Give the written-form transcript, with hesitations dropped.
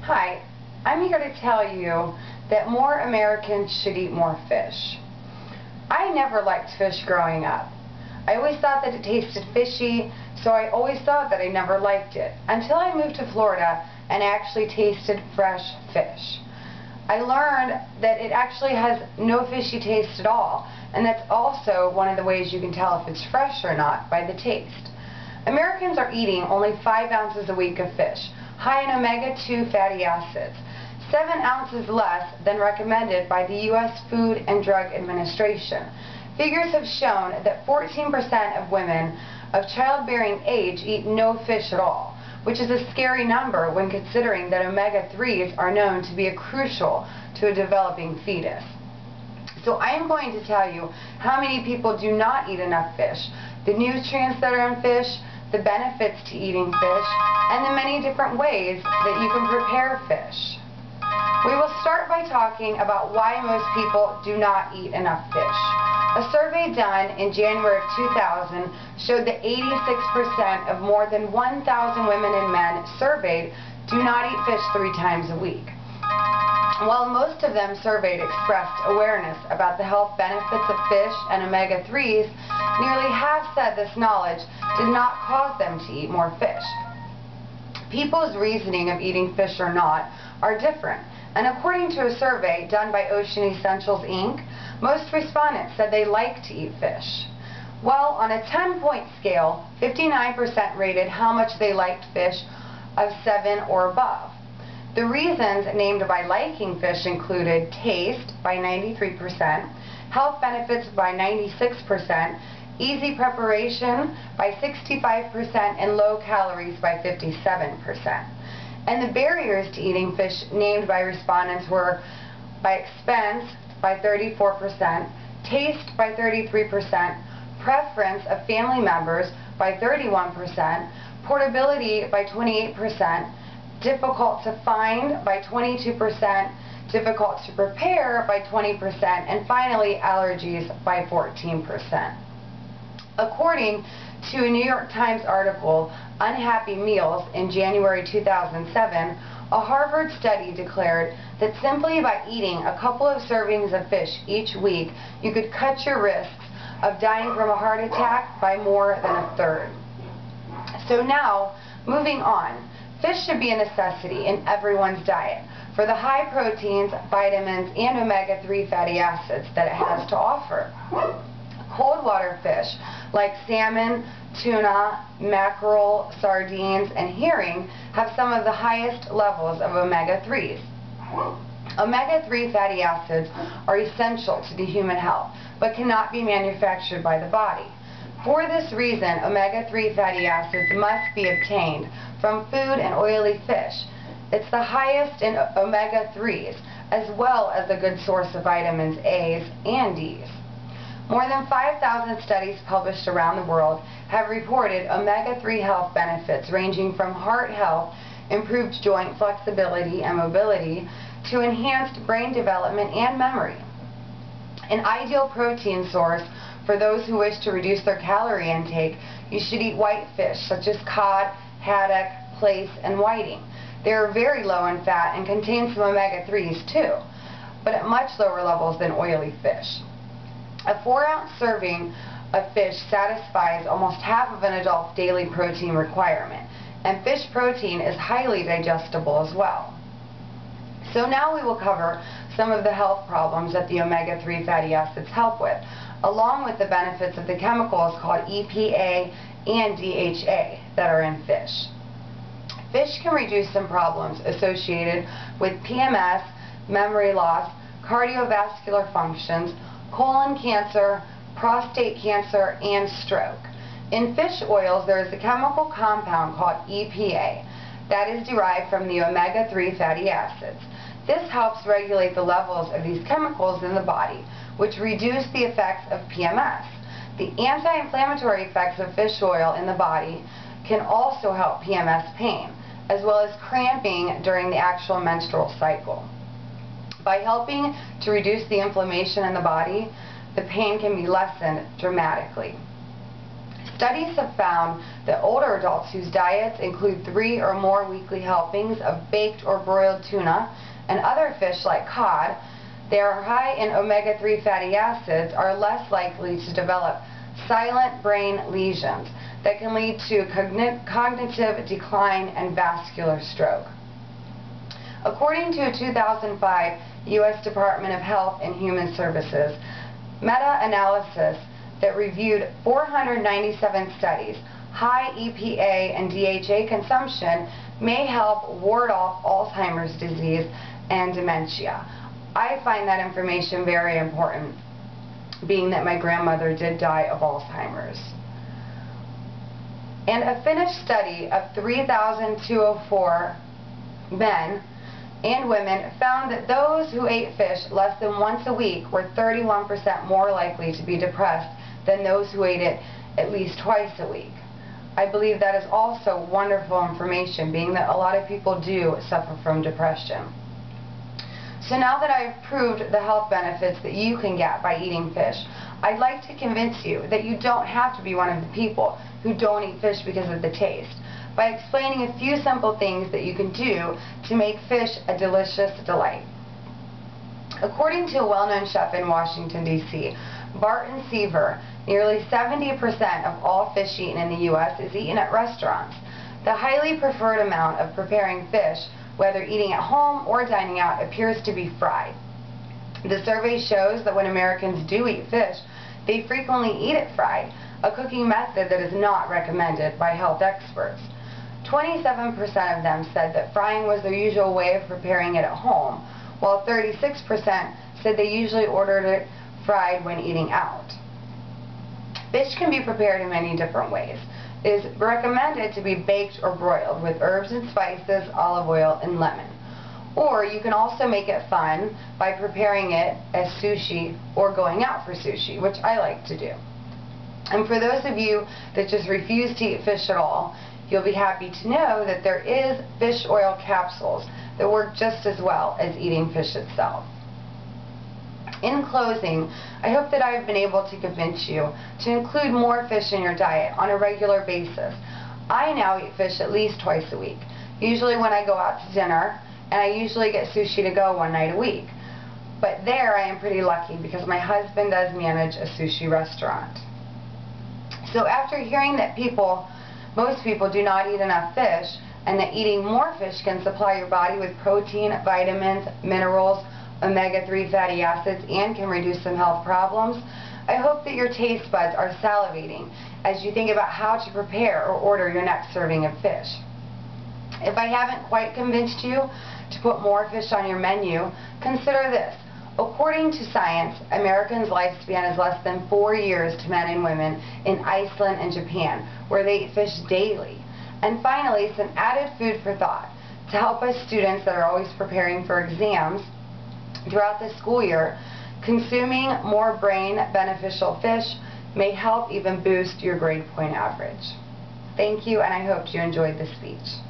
Hi, I'm here to tell you that more Americans should eat more fish. I never liked fish growing up. I always thought that it tasted fishy, so I always thought that I never liked it, until I moved to Florida and actually tasted fresh fish. I learned that it actually has no fishy taste at all, and that's also one of the ways you can tell if it's fresh or not, by the taste. Americans are eating only 5 ounces a week of fish, high in omega-2 fatty acids, 7 ounces less than recommended by the U.S. Food and Drug Administration. Figures have shown that 14% of women of childbearing age eat no fish at all, which is a scary number when considering that omega-3s are known to be crucial to a developing fetus. So I am going to tell you how many people do not eat enough fish, the nutrients that are in fish, the benefits to eating fish, and the many different ways that you can prepare fish. We will start by talking about why most people do not eat enough fish. A survey done in January of 2000 showed that 86% of more than 1,000 women and men surveyed do not eat fish 3 times a week. While most of them surveyed expressed awareness about the health benefits of fish and omega-3s, nearly half said this knowledge did not cause them to eat more fish. People's reasoning of eating fish or not are different, and according to a survey done by Ocean Essentials Inc., most respondents said they like to eat fish. Well, on a 10-point scale, 59% rated how much they liked fish of 7 or above. The reasons named by liking fish included taste by 93%, health benefits by 96%, easy preparation by 65%, and low calories by 57%. And the barriers to eating fish named by respondents were by expense by 34%, taste by 33%, preference of family members by 31%, portability by 28%, difficult to find by 22%, difficult to prepare by 20%, and finally allergies by 14%. According to a New York Times article, Unhappy Meals, in January 2007, a Harvard study declared that simply by eating a couple of servings of fish each week, you could cut your risks of dying from a heart attack by more than a third. So now, moving on, fish should be a necessity in everyone's diet for the high proteins, vitamins, and omega-3 fatty acids that it has to offer. Cold water fish like salmon, tuna, mackerel, sardines, and herring have some of the highest levels of omega-3s. Omega-3 fatty acids are essential to the human health, but cannot be manufactured by the body. For this reason, omega-3 fatty acids must be obtained from food and oily fish. It's the highest in omega-3s, as well as a good source of vitamins A's and D's. More than 5,000 studies published around the world have reported omega-3 health benefits ranging from heart health, improved joint flexibility and mobility, to enhanced brain development and memory. An ideal protein source for those who wish to reduce their calorie intake, you should eat white fish such as cod, haddock, plaice, and whiting. They are very low in fat and contain some omega-3s too, but at much lower levels than oily fish. A 4-ounce serving of fish satisfies almost half of an adult's daily protein requirement, and fish protein is highly digestible as well. So now we will cover some of the health problems that the omega-3 fatty acids help with, along with the benefits of the chemicals called EPA and DHA that are in fish. Fish can reduce some problems associated with PMS, memory loss, cardiovascular functions, colon cancer, prostate cancer, and stroke. In fish oils, there is a chemical compound called EPA that is derived from the omega-3 fatty acids. This helps regulate the levels of these chemicals in the body, which reduce the effects of PMS. The anti-inflammatory effects of fish oil in the body can also help PMS pain, as well as cramping during the actual menstrual cycle. By helping to reduce the inflammation in the body, the pain can be lessened dramatically. Studies have found that older adults whose diets include 3 or more weekly helpings of baked or broiled tuna and other fish like cod, they are high in omega-3 fatty acids, are less likely to develop silent brain lesions that can lead to cognitive decline and vascular stroke. According to a 2005 U.S. Department of Health and Human Services meta-analysis that reviewed 497 studies, high EPA and DHA consumption may help ward off Alzheimer's disease and dementia. I find that information very important, being that my grandmother did die of Alzheimer's. And a Finnish study of 3,204 men and women found that those who ate fish less than once a week were 31% more likely to be depressed than those who ate it at least twice a week. I believe that is also wonderful information, being that a lot of people do suffer from depression. So now that I've proved the health benefits that you can get by eating fish, I'd like to convince you that you don't have to be one of the people who don't eat fish because of the taste, by explaining a few simple things that you can do to make fish a delicious delight. According to a well-known chef in Washington, D.C., Barton Seaver, nearly 70% of all fish eaten in the U.S. is eaten at restaurants. The highly preferred amount of preparing fish, whether eating at home or dining out, appears to be fried. The survey shows that when Americans do eat fish, they frequently eat it fried, a cooking method that is not recommended by health experts. 27% of them said that frying was their usual way of preparing it at home, while 36% said they usually ordered it fried when eating out. Fish can be prepared in many different ways. It is recommended to be baked or broiled with herbs and spices, olive oil, and lemon. Or you can also make it fun by preparing it as sushi or going out for sushi, which I like to do. And for those of you that just refuse to eat fish at all, you'll be happy to know that there is fish oil capsules that work just as well as eating fish itself. In closing, I hope that I have been able to convince you to include more fish in your diet on a regular basis. I now eat fish at least twice a week, usually when I go out to dinner, and I usually get sushi to go one night a week. But there I am pretty lucky because my husband does manage a sushi restaurant. So after hearing that most people do not eat enough fish, and that eating more fish can supply your body with protein, vitamins, minerals, omega-3 fatty acids, and can reduce some health problems, I hope that your taste buds are salivating as you think about how to prepare or order your next serving of fish. If I haven't quite convinced you to put more fish on your menu, consider this. According to science, Americans' lifespan is less than 4 years to men and women in Iceland and Japan, where they eat fish daily. And finally, some added food for thought. To help us students that are always preparing for exams throughout the school year, consuming more brain beneficial fish may help even boost your grade point average. Thank you, and I hope you enjoyed this speech.